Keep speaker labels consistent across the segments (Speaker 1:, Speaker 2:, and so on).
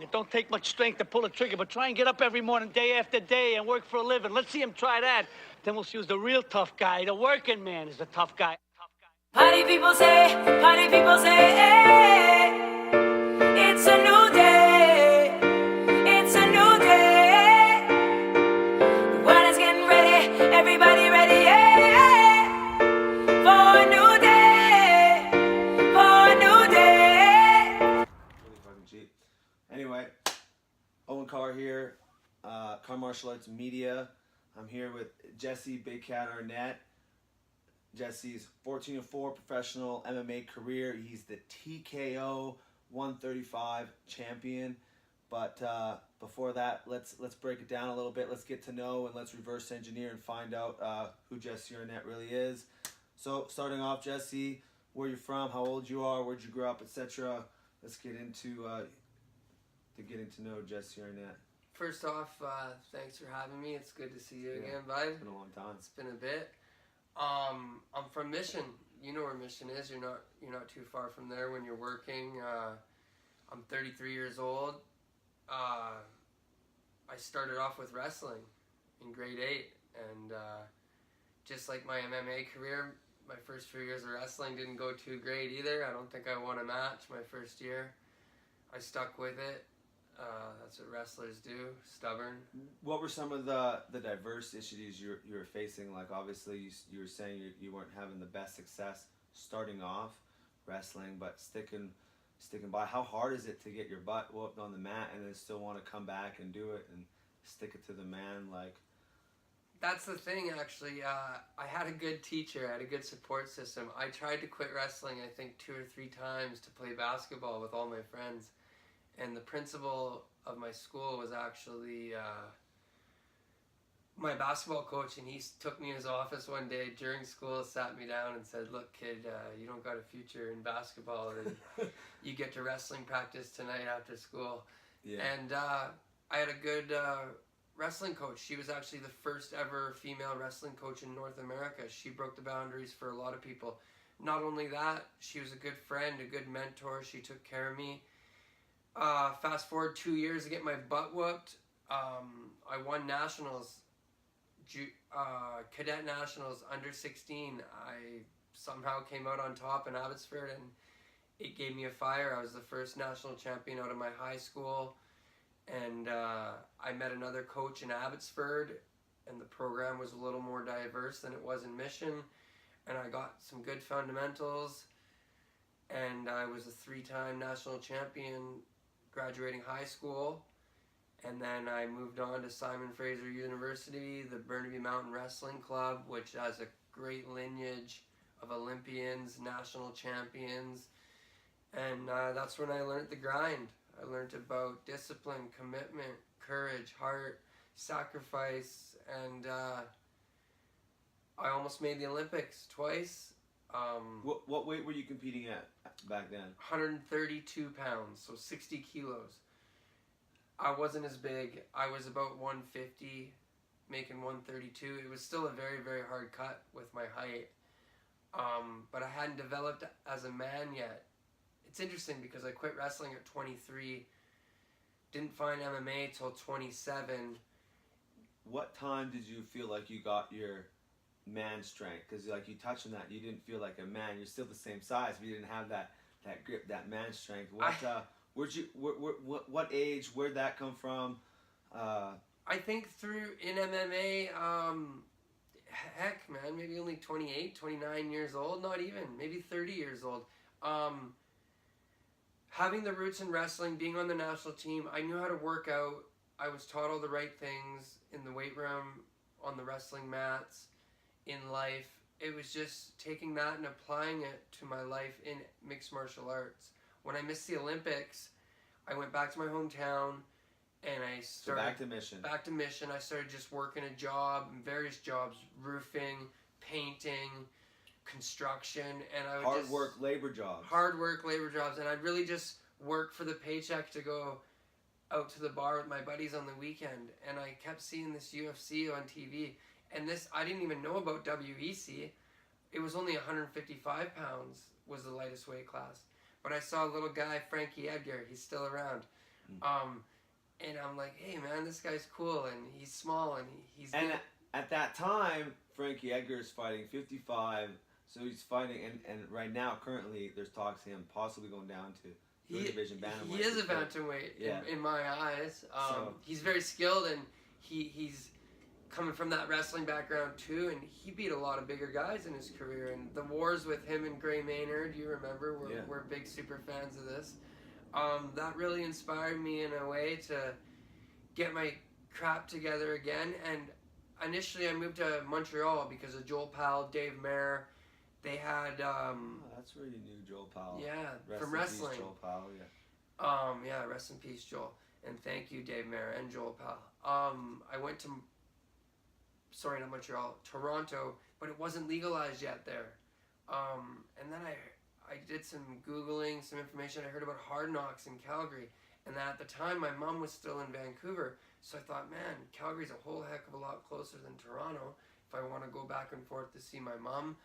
Speaker 1: It don't take much strength to pull a trigger, but try and get up every morning, day after day, and work for a living. Let's see him try that. Then we'll see who's the real tough guy. The working man is the tough guy.
Speaker 2: Party people say, hey, it's a new day, it's a new day. The world is getting ready, everybody ready, yeah, for a new day, for a new day.
Speaker 3: Really fucking cheap. Anyway, Owen Carr here, Carr Martial Arts Media. I'm here with Jesse Big Cat Arnett. Jesse's 14-4 professional MMA career. He's the TKO 135 champion. But before that, let's break it down a little bit. Let's get to know and let's reverse engineer and find out who Jesse Arnett really is. So starting off, Jesse, where you're from, how old you are, where'd you grow up, etc. Let's get into getting to know Jesse Arnett.
Speaker 4: First off, thanks for having me. It's good to see you again, bud.
Speaker 3: It's been a long time.
Speaker 4: It's been a bit. I'm from Mission. You know where Mission is. You're not too far from there when you're working. I'm 33 years old. I started off with wrestling in grade 8, and just like my MMA career, my first few years of wrestling didn't go too great either. I don't think I won a match my first year. I stuck with it. That's what wrestlers do, stubborn.
Speaker 3: What were some of the diverse issues you were facing? Like, obviously, you were saying you weren't having the best success starting off wrestling, but sticking by. How hard is it to get your butt whooped on the mat and then still want to come back and do it and stick it to the man? Like,
Speaker 4: that's the thing, actually. I had a good teacher. I had a good support system. I tried to quit wrestling, I think, 2 or 3 times to play basketball with all my friends. And the principal of my school was actually my basketball coach, and he took me in his office one day during school, sat me down and said, "Look, kid, you don't got a future in basketball, and you get to wrestling practice tonight after school." Yeah. And I had a good wrestling coach. She was actually the first ever female wrestling coach in North America. She broke the boundaries for a lot of people. Not only that, she was a good friend, a good mentor. She took care of me. Fast forward 2 years to get my butt whooped. I won nationals, cadet nationals under 16. I somehow came out on top in Abbotsford, and it gave me a fire. I was the first national champion out of my high school, and I met another coach in Abbotsford, and the program was a little more diverse than it was in Mission, and I got some good fundamentals, and I was a 3-time national champion graduating high school, and then I moved on to Simon Fraser University, the Burnaby Mountain Wrestling Club, which has a great lineage of Olympians, national champions, and that's when I learned the grind. I learned about discipline, commitment, courage, heart, sacrifice, and I almost made the Olympics twice.
Speaker 3: What weight were you competing at back then?
Speaker 4: 132 pounds, so 60 kilos. I wasn't as big. I was about 150, making 132. It was still a very, very hard cut with my height. But I hadn't developed as a man yet. It's interesting because I quit wrestling at 23, didn't find MMA till 27.
Speaker 3: What time did you feel like you got your man strength? Because like you touched on that, you didn't feel like a man. You're still the same size, but you didn't have that grip, that man strength. What age? Where'd that come from?
Speaker 4: I think in MMA, heck, man, maybe only 28, 29 years old, not even, maybe 30 years old. Having the roots in wrestling, being on the national team, I knew how to work out. I was taught all the right things in the weight room, on the wrestling mats, in life. It was just taking that and applying it to my life in mixed martial arts. When I missed the Olympics, I went back to my hometown and I started...
Speaker 3: So back to Mission.
Speaker 4: Back to Mission. I started just working a job, various jobs, roofing, painting, construction, and I would
Speaker 3: Hard work, labor jobs,
Speaker 4: and I'd really just work for the paycheck to go out to the bar with my buddies on the weekend. And I kept seeing this UFC on TV, and this, I didn't even know about WEC. It was only 155 pounds was the lightest weight class. But I saw a little guy, Frankie Edgar, he's still around. And I'm like, hey man, this guy's cool, and he's small, and he's
Speaker 3: And
Speaker 4: good.
Speaker 3: at that time, Frankie Edgar is fighting 55, so he's fighting, and right now, currently, there's talks of him possibly going down to division bantamweight.
Speaker 4: He is a bantamweight
Speaker 3: Yeah.
Speaker 4: in my eyes.
Speaker 3: So-
Speaker 4: He's very skilled, and he's coming from that wrestling background too, and he beat a lot of bigger guys in his career. And the wars with him and Gray Maynard, you remember, we're big super fans of this. That really inspired me in a way to get my crap together again. And initially I moved to Montreal because of Joel Powell, Dave Mayer. They had
Speaker 3: that's where you knew Joel Powell.
Speaker 4: yeah,
Speaker 3: Rest
Speaker 4: from
Speaker 3: in peace,
Speaker 4: wrestling.
Speaker 3: Joel Powell, yeah.
Speaker 4: Yeah, rest in peace, Joel. And thank you, Dave Mayer and Joel Powell. I went to, sorry, not Montreal, Toronto, but it wasn't legalized yet there. And then I did some Googling, some information. I heard about Hard Knocks in Calgary. And at the time, my mom was still in Vancouver. So I thought, man, Calgary's a whole heck of a lot closer than Toronto if I want to go back and forth to see my mom.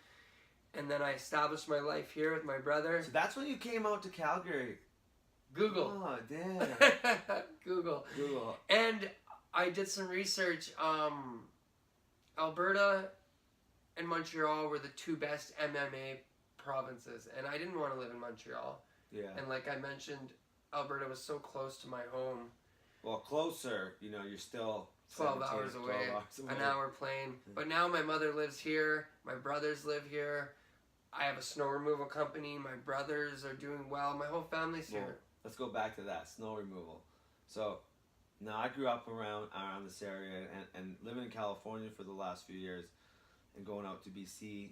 Speaker 4: And then I established my life here with my brother.
Speaker 3: So that's when you came out to Calgary.
Speaker 4: Google.
Speaker 3: Oh, damn.
Speaker 4: Google.
Speaker 3: Google.
Speaker 4: And I did some research. Alberta and Montreal were the two best MMA provinces. And I didn't want to live in Montreal.
Speaker 3: Yeah.
Speaker 4: And like I mentioned, Alberta was so close to my home.
Speaker 3: Well, closer, you know, you're still
Speaker 4: 12
Speaker 3: 17,
Speaker 4: hours away,
Speaker 3: 12 hours away.
Speaker 4: an hour plane. But now my mother lives here. My brothers live here. I have a snow removal company. My brothers are doing well. My whole family's
Speaker 3: Well,
Speaker 4: here.
Speaker 3: let's go back to that, snow removal. So, now I grew up around this area and living in California for the last few years and going out to BC,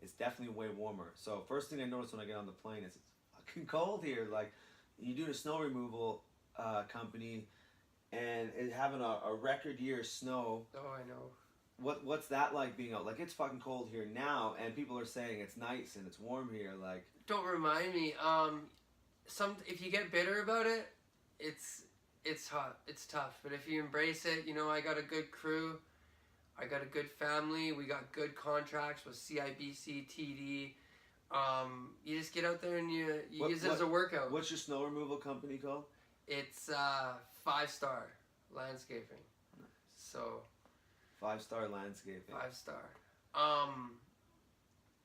Speaker 3: it's definitely way warmer. So, first thing I notice when I get on the plane is it's fucking cold here. Like, you do a snow removal company and it having a record year of snow.
Speaker 4: Oh, I know.
Speaker 3: What's that like being out? Like, it's fucking cold here now and people are saying it's nice and it's warm here. Like,
Speaker 4: Don't remind me. If you get bitter about it, it's hot. It's tough. But if you embrace it, you know, I got a good crew. I got a good family. We got good contracts with CIBC, TD. You just get out there and you use it as a workout.
Speaker 3: What's your snow removal company called?
Speaker 4: It's 5-star landscaping. So
Speaker 3: 5-star landscaping.
Speaker 4: 5-star.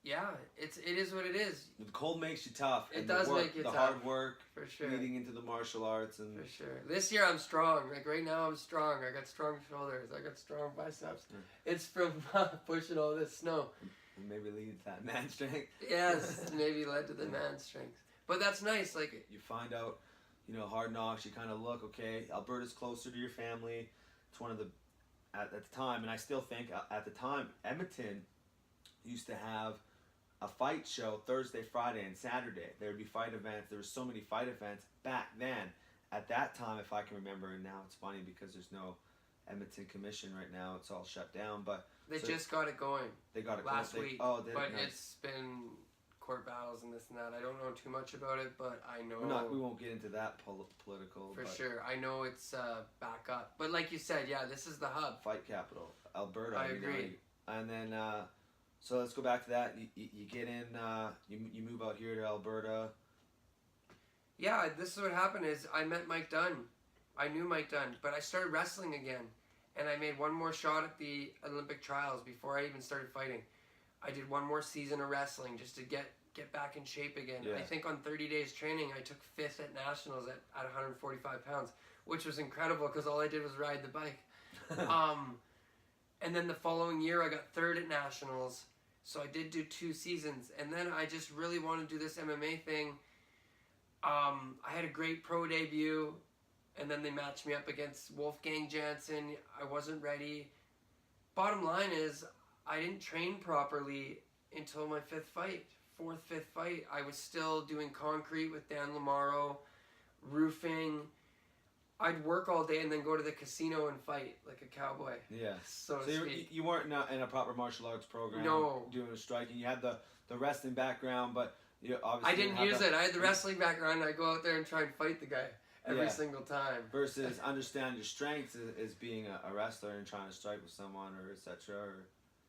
Speaker 4: Yeah, it is what it is.
Speaker 3: The cold makes you tough.
Speaker 4: It
Speaker 3: and
Speaker 4: does
Speaker 3: the work,
Speaker 4: make you
Speaker 3: the
Speaker 4: tough.
Speaker 3: hard work
Speaker 4: For sure.
Speaker 3: leading into the martial arts and
Speaker 4: For sure. This year I'm strong. Like right now I'm strong. I got strong shoulders. I got strong biceps. It's from pushing all this snow.
Speaker 3: maybe lead to that man strength.
Speaker 4: Yes, maybe led to the man strength. But that's nice. Like
Speaker 3: You find out, you know, Hard Knocks. You kind of look, okay, Alberta's closer to your family. It's one of the at the time, and I still think at the time, Edmonton used to have a fight show Thursday, Friday, and Saturday. There would be fight events. There were so many fight events back then. At that time, if I can remember, and now it's funny because there's no Edmonton Commission right now. It's all shut down. But
Speaker 4: they just got it going.
Speaker 3: They got it
Speaker 4: last
Speaker 3: going.
Speaker 4: week.
Speaker 3: But
Speaker 4: nice. It's been court battles and this and that. I don't know too much about it, but I know.
Speaker 3: We won't get into that political.
Speaker 4: For sure, I know it's back up. But like you said, yeah, this is the hub.
Speaker 3: Fight capital, Alberta.
Speaker 4: I agree.
Speaker 3: And then, so let's go back to that. You get in. You move out here to Alberta.
Speaker 4: Yeah, this is what happened. Is I met Mike Dunn. I knew Mike Dunn, but I started wrestling again, and I made one more shot at the Olympic trials before I even started fighting. I did one more season of wrestling just to get back in shape again.
Speaker 3: Yeah.
Speaker 4: I think on 30 days training, I took 5th at nationals at 145 pounds, which was incredible because all I did was ride the bike. And then the following year, I got 3rd at nationals. So I did do 2 seasons, and then I just really wanted to do this MMA thing. I had a great pro debut, and then they matched me up against Wolfgang Jansen. I wasn't ready. Bottom line is, I didn't train properly until my 5th fight. 4th, 5th fight. I was still doing concrete with Dan Lamaro, roofing. I'd work all day and then go to the casino and fight like a cowboy.
Speaker 3: Yeah.
Speaker 4: So
Speaker 3: So
Speaker 4: to speak.
Speaker 3: you weren't in a proper martial arts program.
Speaker 4: No.
Speaker 3: Doing a striking. You had the wrestling background, but you obviously
Speaker 4: I didn't use it. I had the wrestling background. I go out there and try and fight the guy every single time.
Speaker 3: Versus understand your strengths is being a wrestler and trying to strike with someone or etc.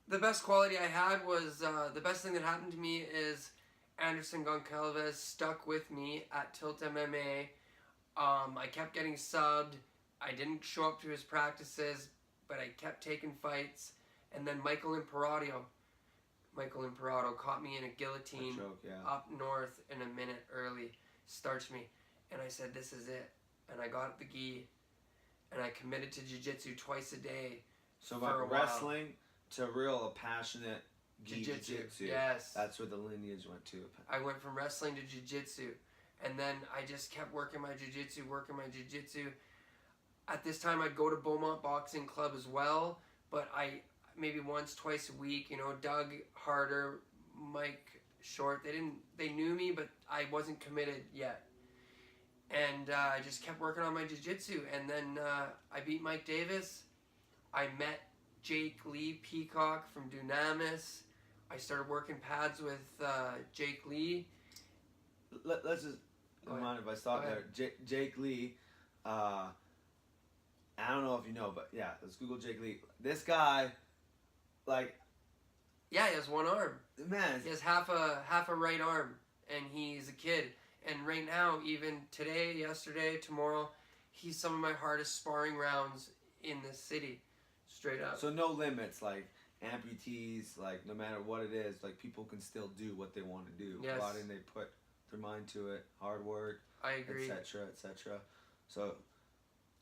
Speaker 4: The best quality I had was, the best thing that happened to me is Anderson Goncalves stuck with me at Tilt MMA. I kept getting subbed. I didn't show up to his practices, but I kept taking fights. And then Michael Imperato caught me in a guillotine up north in a minute early, starched me, and I said, this is it. And I got the gi, and I committed to jiu-jitsu twice a day.
Speaker 3: So about wrestling to real passionate jiu-jitsu.
Speaker 4: Yes.
Speaker 3: That's where the lineage went to.
Speaker 4: I went from wrestling to jiu-jitsu, and then I just kept working my jiu-jitsu. At this time, I'd go to Beaumont Boxing Club as well, but maybe once, twice a week, you know, Doug Harder, Mike Short, they knew me, but I wasn't committed yet. And I just kept working on my jiu-jitsu, and then I beat Mike Davis. I met Jake Lee Peacock from Dunamis. I started working pads with Jake Lee.
Speaker 3: Let's just, don't mind if I stop there. Jake Lee, I don't know if you know, but yeah, let's Google Jake Lee. This guy, like...
Speaker 4: Yeah, he has one arm.
Speaker 3: Man.
Speaker 4: He has half a right arm, and he's a kid. And right now, even today, yesterday, tomorrow, he's some of my hardest sparring rounds in this city. Straight up.
Speaker 3: So no limits, like amputees, like no matter what it is, like people can still do what they want to do.
Speaker 4: Yes.
Speaker 3: Providing they put their mind to it, hard work,
Speaker 4: I agree,
Speaker 3: etc., etc. So.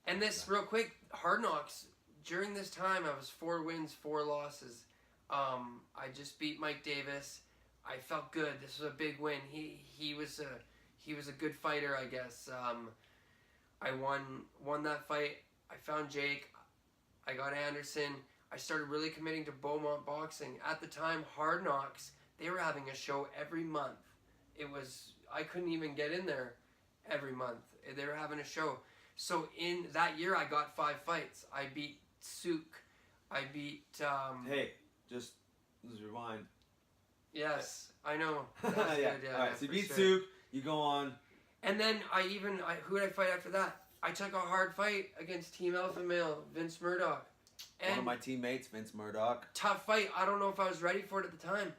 Speaker 4: And this, real quick, Hard Knocks. During this time, I was 4 wins, 4 losses. I just beat Mike Davis. I felt good. This was a big win. He was a good fighter, I guess. I won that fight. I found Jake. I got Anderson. I started really committing to Beaumont Boxing. At the time, Hard Knocks, they were having a show every month. I couldn't even get in there every month. They were having a show. So in that year, I got 5 fights. I beat Souk. I beat...
Speaker 3: Hey, just rewind.
Speaker 4: Yes, I know.
Speaker 3: Yeah.
Speaker 4: Good, yeah.
Speaker 3: All right, so you beat Souk, you go on.
Speaker 4: And then who did I fight after that? I took a hard fight against Team Alpha Male, Vince Murdoch. And
Speaker 3: one of my teammates, Vince Murdoch.
Speaker 4: Tough fight. I don't know if I was ready for it at the time.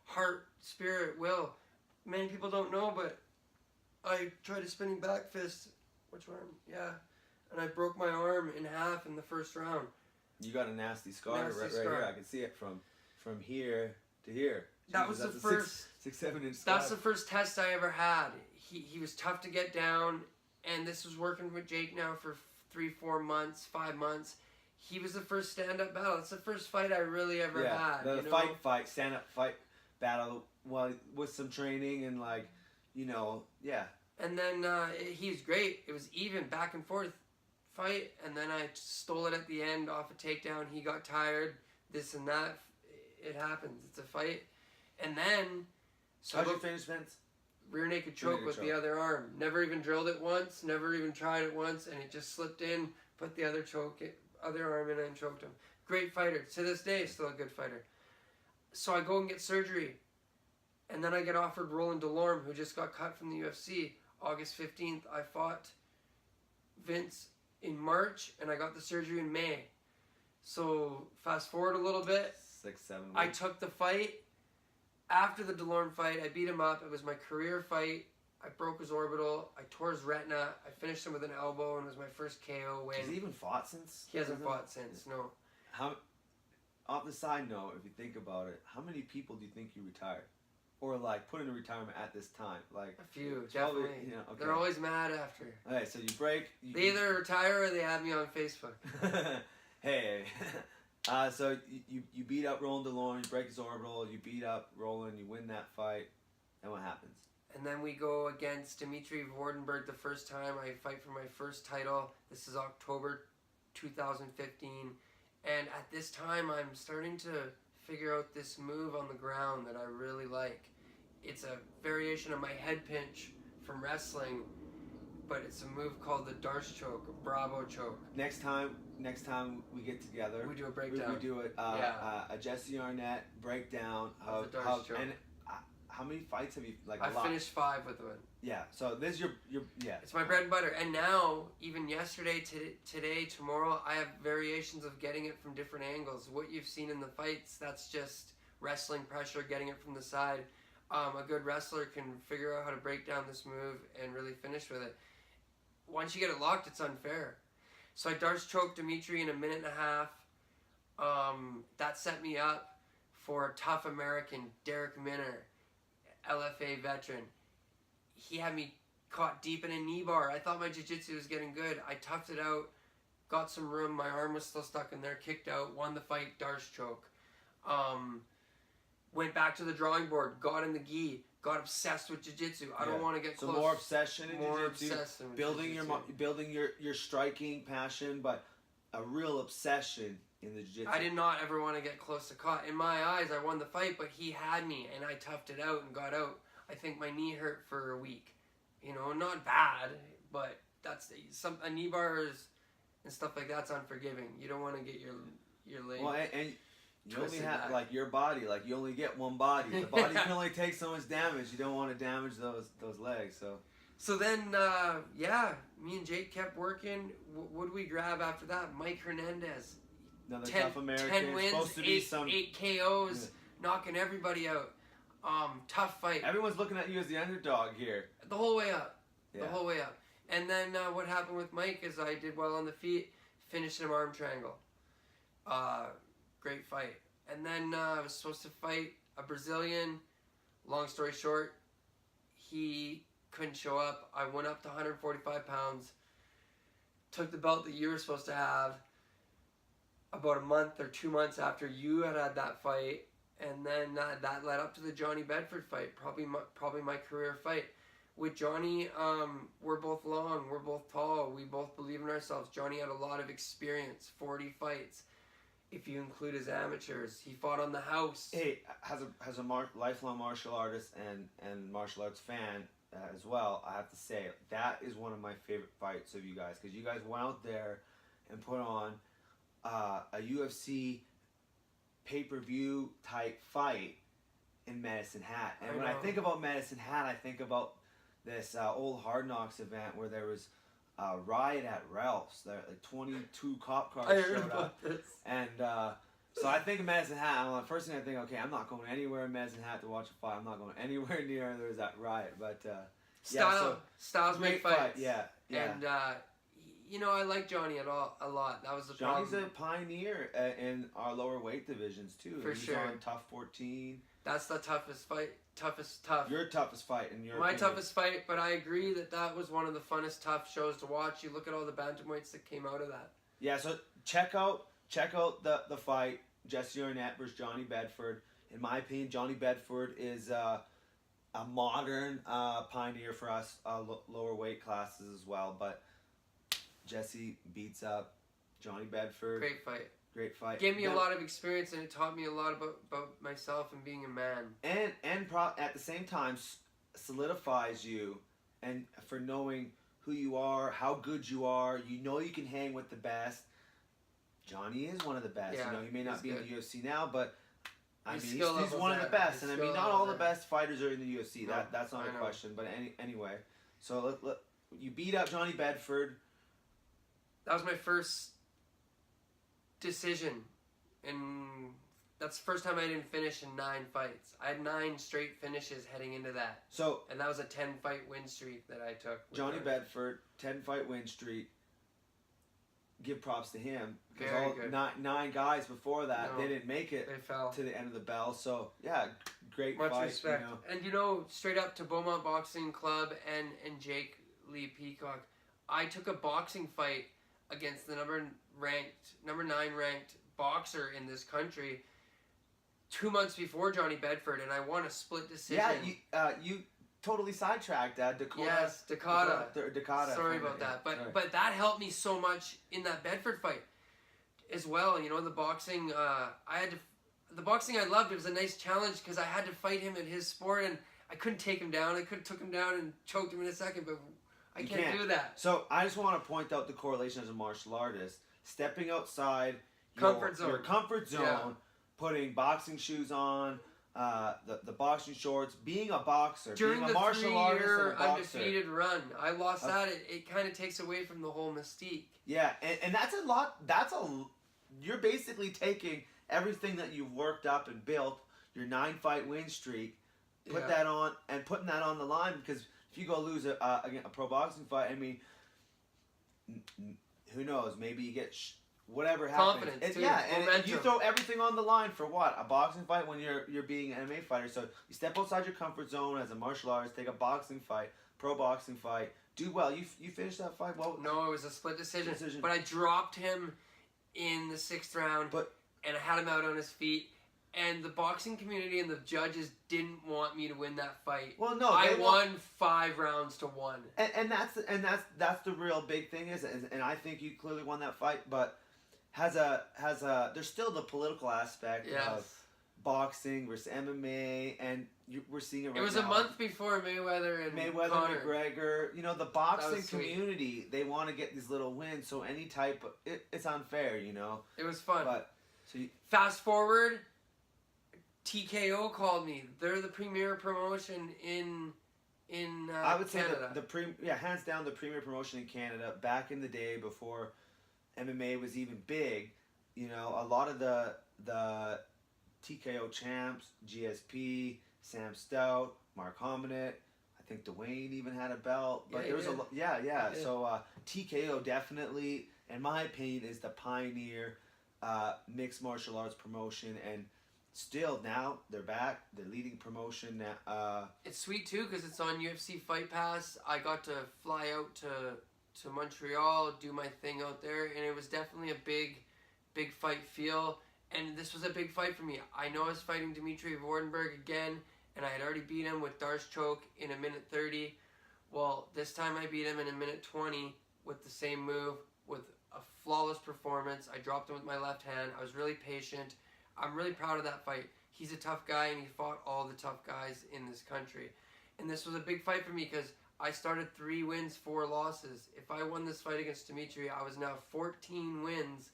Speaker 4: Heart, spirit, will. Many people don't know, but I tried a spinning back fist. Which arm? Yeah. And I broke my arm in half in the first round.
Speaker 3: You got a nasty scar right here. I can see it from here to here.
Speaker 4: That was the first
Speaker 3: 6-7 inch scar.
Speaker 4: That's the first test I ever had. He was tough to get down, and this was working with Jake now for 3-4 months, 5 months. He was the first stand-up battle. It's the first fight I really ever had.
Speaker 3: The fight, stand-up fight battle, well, with some training and yeah.
Speaker 4: And then he was great. It was even back and forth fight, and then I stole it at the end off a takedown. He got tired, this and that. It happens. It's a fight. And then...
Speaker 3: How'd you finish, Vince?
Speaker 4: Rear naked choke with the other arm. Never even drilled it once, never even tried it once, and it just slipped in, put the other arm in and choked him. Great fighter. To this day, still a good fighter. So I go and get surgery. And then I get offered Roland Delorme, who just got cut from the UFC. August 15th, I fought Vince in March, and I got the surgery in May. So fast forward a little bit.
Speaker 3: 6-7 weeks.
Speaker 4: I took the fight. After the Delorme fight, I beat him up. It was my career fight. I broke his orbital. I tore his retina. I finished him with an elbow, and it was my first KO win.
Speaker 3: Has he even fought since?
Speaker 4: He hasn't fought since, no.
Speaker 3: Off the side note, if you think about it, how many people do you think you retired? Or put into retirement at this time? A
Speaker 4: few, definitely.
Speaker 3: Okay.
Speaker 4: They're always mad after.
Speaker 3: Okay, so you break...
Speaker 4: They either retire or they have me on Facebook.
Speaker 3: Hey. So you beat up Roland Delorme, you break his orbital, you beat up Roland, you win that fight, and what happens?
Speaker 4: And then we go against Dimitri Vordenberg the first time. I fight for my first title. This is October 2015. And at this time, I'm starting to figure out this move on the ground that I really like. It's a variation of my head pinch from wrestling, but it's a move called the Darce choke, a Bravo choke.
Speaker 3: Next time we get together,
Speaker 4: we do a breakdown.
Speaker 3: We do a Jesse Arnett breakdown of
Speaker 4: the Darce choke.
Speaker 3: And how many fights have you
Speaker 4: I finished 5 with one.
Speaker 3: Yeah. So this is your
Speaker 4: It's my bread and butter. And now, even yesterday, today, tomorrow, I have variations of getting it from different angles. What you've seen in the fights, that's just wrestling pressure, getting it from the side. A good wrestler can figure out how to break down this move and really finish with it. once you get it locked, it's unfair. So I Darce choked Dimitri in a minute and a half. That set me up for tough American Derek Minner, LFA veteran. He had me caught deep in a knee bar. I thought my jiu-jitsu was getting good. I toughed it out, got some room. My arm was still stuck in there, kicked out, won the fight, Darce choke. Went back to the drawing board, got in the gi, got obsessed with jiu-jitsu. I don't want to get close.
Speaker 3: So more obsession in
Speaker 4: More
Speaker 3: jiu-jitsu,
Speaker 4: obsessed in
Speaker 3: building your striking passion, but a real obsession in the jiu-jitsu.
Speaker 4: I did not ever want to get close to caught. In my eyes, I won the fight, but he had me, and I toughed it out and got out. I think my knee hurt for a week. You know, not bad, but that's a knee bars and stuff like that's unforgiving. You don't want to get your leg.
Speaker 3: Well, and you only have like your body. Like you only get one body. The body can only take so much damage. You don't want to damage those legs. So
Speaker 4: then, me and Jake kept working. What did we grab after that? Mike Hernandez.
Speaker 3: Another tough American.
Speaker 4: 10 wins,
Speaker 3: supposed to be
Speaker 4: 8 KOs, knocking everybody out. Tough fight.
Speaker 3: Everyone's looking at you as the underdog here.
Speaker 4: The whole way up.
Speaker 3: Yeah.
Speaker 4: The whole way up. And then what happened with Mike is I did well on the feet, finished him arm triangle. Great fight. And then I was supposed to fight a Brazilian. Long story short, he couldn't show up. I went up to 145 pounds, took the belt that you were supposed to have about a month or 2 months after you had that fight. And then that led up to the Johnny Bedford fight, probably my career fight. With Johnny, we're both long, we're both tall, we both believe in ourselves. Johnny had a lot of experience, 40 fights, if you include his amateurs. He fought on the house.
Speaker 3: Hey, as a lifelong martial artist and martial arts fan as well, I have to say that is one of my favorite fights of you guys, because you guys went out there and put on a UFC pay-per-view type fight in Medicine Hat. And when I think about Medicine Hat, I think about this old Hard Knocks event where there was a riot at Ralph's. There, like 22 cop cars showed up. And so I think of Medicine Hat. The first thing I think, okay, I'm not going anywhere in Medicine Hat to watch a fight. I'm not going anywhere near there was that riot. But
Speaker 4: Styles make fights.
Speaker 3: Yeah.
Speaker 4: And you know, I like Johnny a lot. That was the
Speaker 3: Johnny's
Speaker 4: problem.
Speaker 3: a pioneer in our lower weight divisions too.
Speaker 4: For
Speaker 3: He's
Speaker 4: sure.
Speaker 3: on Tough 14.
Speaker 4: That's the toughest fight. Tough.
Speaker 3: Your toughest fight in your
Speaker 4: My
Speaker 3: opinion.
Speaker 4: toughest fight, but I agree that was one of the funnest tough shows to watch. You look at all the bantamweights that came out of that.
Speaker 3: Yeah, so check out the fight, Jesse Arnett versus Johnny Bedford. In my opinion, Johnny Bedford is a modern pioneer for us lower weight classes as well. But Jesse beats up Johnny Bedford.
Speaker 4: Great fight.
Speaker 3: Great fight.
Speaker 4: Gave me a lot of experience, and it taught me a lot about myself and being a man.
Speaker 3: And at the same time solidifies you and for knowing who you are, how good you are. You know you can hang with the best. Johnny is one of the best.
Speaker 4: Yeah,
Speaker 3: you know, he may not be
Speaker 4: good.
Speaker 3: in the UFC now, but I mean, he's
Speaker 4: level's
Speaker 3: one of the
Speaker 4: there.
Speaker 3: best.
Speaker 4: His
Speaker 3: And I mean,
Speaker 4: skill
Speaker 3: not all
Speaker 4: level's
Speaker 3: the
Speaker 4: there.
Speaker 3: best fighters are in the UFC.
Speaker 4: No,
Speaker 3: That's not
Speaker 4: I
Speaker 3: a
Speaker 4: know.
Speaker 3: question. But anyway, so you beat up Johnny Bedford.
Speaker 4: That was my first decision, and that's the first time I didn't finish in 9 fights. I had 9 straight finishes heading into that.
Speaker 3: So
Speaker 4: And that was a 10-fight win streak that I took. with
Speaker 3: Johnny
Speaker 4: her.
Speaker 3: Bedford, 10-fight win streak. Give props to him because
Speaker 4: Very
Speaker 3: all
Speaker 4: good.
Speaker 3: 9 guys before that
Speaker 4: No,
Speaker 3: they didn't make it
Speaker 4: They fell.
Speaker 3: to the end of the bell. So yeah, great
Speaker 4: Much
Speaker 3: fight.
Speaker 4: respect.
Speaker 3: You know.
Speaker 4: And you know, straight up to Beaumont Boxing Club and Jake Lee Peacock, I took a boxing fight against the number 9 ranked boxer in this country 2 months before Johnny Bedford, and I won a split decision.
Speaker 3: Yeah, you totally sidetracked Dakota.
Speaker 4: Yes, Dakota.
Speaker 3: Dakota.
Speaker 4: Sorry about that, but that helped me so much in that Bedford fight as well. You know, the boxing the boxing I loved. It was a nice challenge because I had to fight him in his sport, and I couldn't take him down. I could have took him down and choked him in a second, but I can't do that.
Speaker 3: So I just want to point out the correlation as a martial artist, stepping outside
Speaker 4: Comfort zone.
Speaker 3: your comfort zone,
Speaker 4: Yeah.
Speaker 3: putting boxing shoes on, the boxing shorts, being a boxer,
Speaker 4: During
Speaker 3: being
Speaker 4: the
Speaker 3: a martial artist and
Speaker 4: 3-year
Speaker 3: a boxer.
Speaker 4: undefeated run, I lost that. It kind of takes away from the whole mystique.
Speaker 3: Yeah, and that's a lot. You're basically taking everything that you've worked up and built, your 9-fight win streak, putting that on the line, because if you go lose a pro boxing fight, I mean, who knows? Maybe you get whatever happens.
Speaker 4: Confidence, too.
Speaker 3: Yeah, and
Speaker 4: Momentum.
Speaker 3: you throw everything on the line for what? A boxing fight when you're being an MMA fighter. So you step outside your comfort zone as a martial artist, take a boxing fight, pro boxing fight, do well. You finished that fight well.
Speaker 4: No, it was a split decision. But I dropped him in the 6th round, and I had him out on his feet. And the boxing community and the judges didn't want me to win that fight.
Speaker 3: Well, no,
Speaker 4: I won 5 rounds to 1.
Speaker 3: And that's the real big thing and I think you clearly won that fight, but there's still the political aspect of boxing versus MMA, and we're seeing it right now.
Speaker 4: It was a month before Mayweather and Conor.
Speaker 3: McGregor. You know, the boxing community, they want to get these little wins, so any type of it's unfair. You know,
Speaker 4: it was fun.
Speaker 3: But
Speaker 4: fast forward. TKO called me. They're the premier promotion in
Speaker 3: I would
Speaker 4: Canada.
Speaker 3: say hands down the premier promotion in Canada. Back in the day before MMA was even big, you know, a lot of the TKO champs, GSP, Sam Stout, Mark Arnett, I think Dwayne even had a belt. But there was So TKO definitely, in my opinion, is the pioneer mixed martial arts promotion, and still now they're back. They're leading promotion now.
Speaker 4: It's sweet too because it's on UFC Fight Pass. I got to fly out to Montreal, do my thing out there, and it was definitely a big fight feel. And this was a big fight for me. I know I was fighting Dimitri Vordenberg again, and I had already beat him with Darce choke in a minute 30. Well, this time I beat him in a minute 20 with the same move, with a flawless performance. I dropped him with my left hand. I was really patient. I'm really proud of that fight. He's a tough guy, and he fought all the tough guys in this country. And this was a big fight for me because I started 3 wins, 4 losses. If I won this fight against Dimitri, I was now 14 wins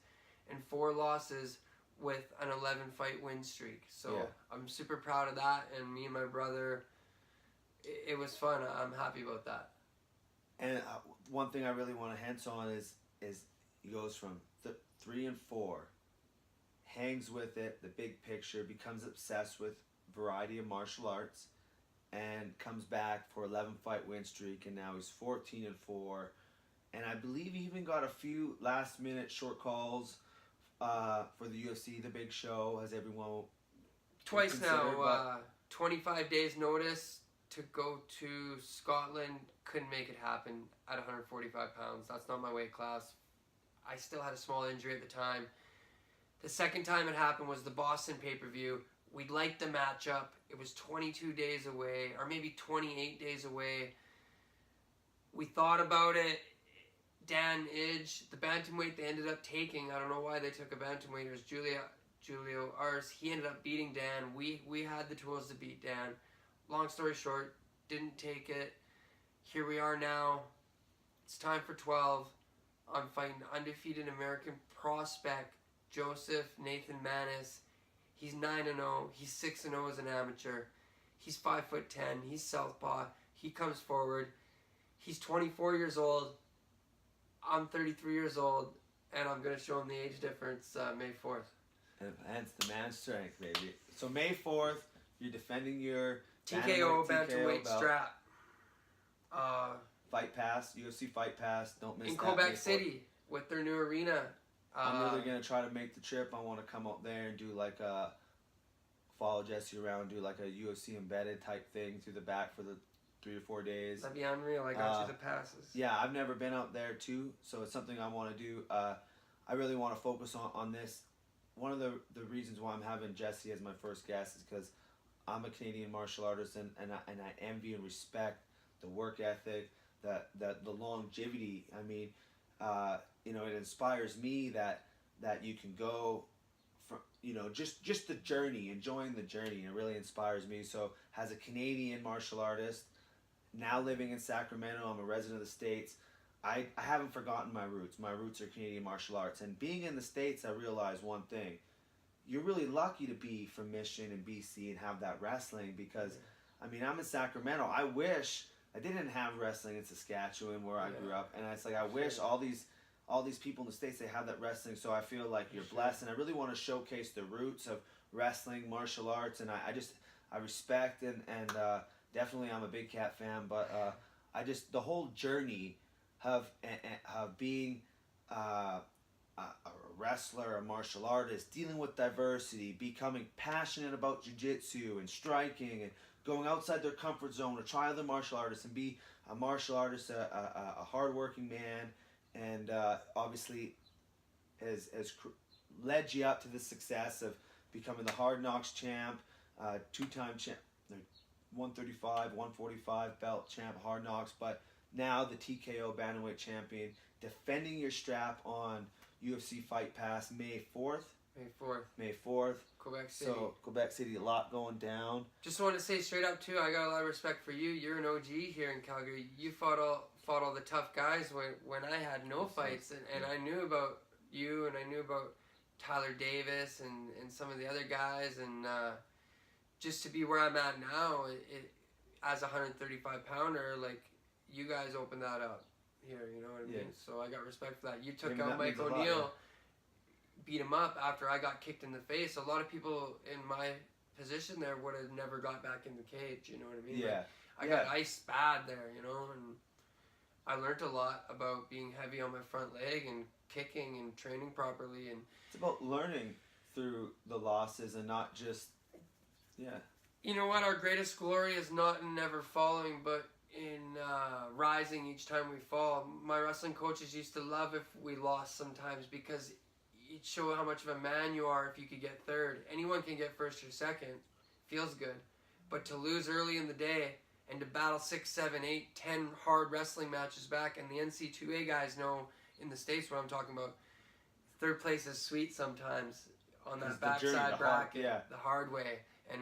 Speaker 4: and 4 losses with an 11-fight win streak. So I'm super proud of that, and me and my brother, it was fun. I'm happy about that.
Speaker 3: And one thing I really want to hint on is he goes from 3 and 4. Hangs with it, the big picture, becomes obsessed with variety of martial arts, and comes back for 11-fight win streak, and now he's 14 and 4, and I believe he even got a few last-minute short calls for the UFC, the big show, as everyone
Speaker 4: twice now. 25 days notice to go to Scotland. Couldn't make it happen at 145 pounds. That's not my weight class. I still had a small injury at the time. The second time it happened was the Boston pay-per-view. We liked the matchup. It was 22 days away, or maybe 28 days away. We thought about it. Dan Idge, the bantamweight they ended up taking, I don't know why they took a bantamweight. It was Julio Ars. He ended up beating Dan. We had the tools to beat Dan. Long story short, didn't take it. Here we are now. It's time for 12. I'm fighting undefeated American prospect Joseph Nathan Manis. He's 9-0. He's 6-0 as an amateur. He's 5'10". He's southpaw. He comes forward. He's 24 years old. I'm 33 years old, and I'm going to show him the age difference May 4th.
Speaker 3: And hence the man's strength, baby. So May 4th, you're defending your
Speaker 4: TKO bantamweight strap.
Speaker 3: Fight Pass, UFC Fight Pass. Don't miss
Speaker 4: in
Speaker 3: that.
Speaker 4: In Quebec City with their new arena.
Speaker 3: I'm really going to try to make the trip. I want to come up there and do like follow Jesse around, do like a UFC embedded type thing through the back for the 3 or 4 days.
Speaker 4: That'd be unreal. I got you the passes.
Speaker 3: Yeah, I've never been out there too, so it's something I want to do. I really want to focus on this. One of the reasons why I'm having Jesse as my first guest is because I'm a Canadian martial artist, and I envy and respect the work ethic, the longevity. I mean, it inspires me that you can go from, just the journey, enjoying the journey. It really inspires me. So as a Canadian martial artist, now living in Sacramento, I'm a resident of the States. I haven't forgotten my roots. My roots are Canadian martial arts. And being in the States, I realized one thing. You're really lucky to be from Michigan and BC and have that wrestling because, I mean, I'm in Sacramento. I wish I didn't have wrestling in Saskatchewan where I grew up. And it's like, I wish all these people in the States, they have that wrestling. So I feel like you're blessed. And I really want to showcase the roots of wrestling, martial arts. And I respect and definitely I'm a Big Cat fan. But the whole journey of being a wrestler, a martial artist, dealing with diversity, becoming passionate about jiu-jitsu and striking and going outside their comfort zone to try other martial artists and be a martial artist, a hardworking man, and obviously has led you up to the success of becoming the Hard Knocks champ, two-time champ, 135, 145 belt champ, Hard Knocks, but now the TKO bantamweight champion, defending your strap on UFC Fight Pass May 4th. May 4th.
Speaker 4: Quebec City.
Speaker 3: So, Quebec City, a lot going down.
Speaker 4: Just want to say straight up, too, I got a lot of respect for you. You're an OG here in Calgary. You fought all the tough guys when I had no fights. And I knew about you, and I knew about Tyler Davis and some of the other guys. And just to be where I'm at now, as a 135-pounder, like, you guys opened that up here, you know what I mean? So I got respect for that. You took out Mike O'Neill, beat him up after I got kicked in the face. A lot of people in my position there would have never got back in the cage, you know what I mean?
Speaker 3: Yeah.
Speaker 4: Like, I got iced bad there, you know, and I learned a lot about being heavy on my front leg and kicking and training properly. And
Speaker 3: it's about learning through the losses and not just,
Speaker 4: You know what? Our greatest glory is not in never falling, but in rising each time we fall. My wrestling coaches used to love if we lost sometimes because it'd show how much of a man you are if you could get third. Anyone can get first or second. Feels good. But to lose early in the day and to battle 6, 7, 8, 10 hard wrestling matches back, and the NC2A guys know in the States what I'm talking about. Third place is sweet sometimes on that backside bracket, the hard way. And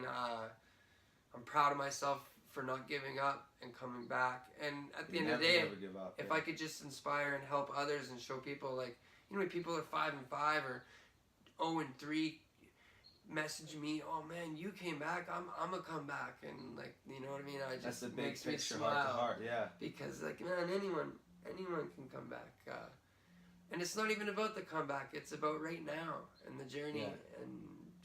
Speaker 4: I'm proud of myself for not giving up and coming back. And at the end of the day, if I could just inspire and help others and show people, like, you know, when people are 5-5 or 0-3, message me, oh man, you came back, I'm gonna come back, and like, you know what I mean?
Speaker 3: That's a big
Speaker 4: makes me
Speaker 3: picture,
Speaker 4: smile,
Speaker 3: heart to heart,
Speaker 4: because like, man, anyone can come back, and it's not even about the comeback. It's about right now and the journey, and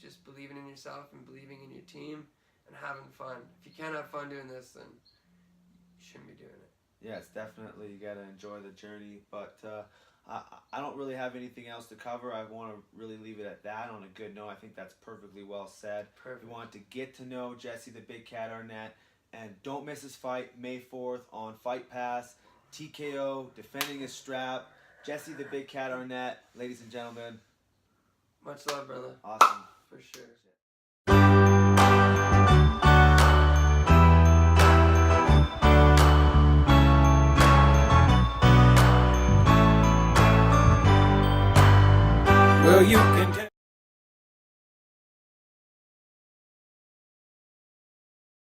Speaker 4: just believing in yourself and believing in your team and having fun. If you can't have fun doing this, then you shouldn't be doing it.
Speaker 3: Yeah, it's definitely, you gotta enjoy the journey, but I don't really have anything else to cover. I want to really leave it at that on a good note. I think that's perfectly well said.
Speaker 4: Perfect.
Speaker 3: We want to get to know Jesse the Big Cat Arnett, and don't miss his fight May 4th on Fight Pass. TKO, defending his strap. Jesse the Big Cat Arnett, ladies and gentlemen.
Speaker 4: Much love, brother.
Speaker 3: Awesome.
Speaker 4: For sure.
Speaker 5: Well, you can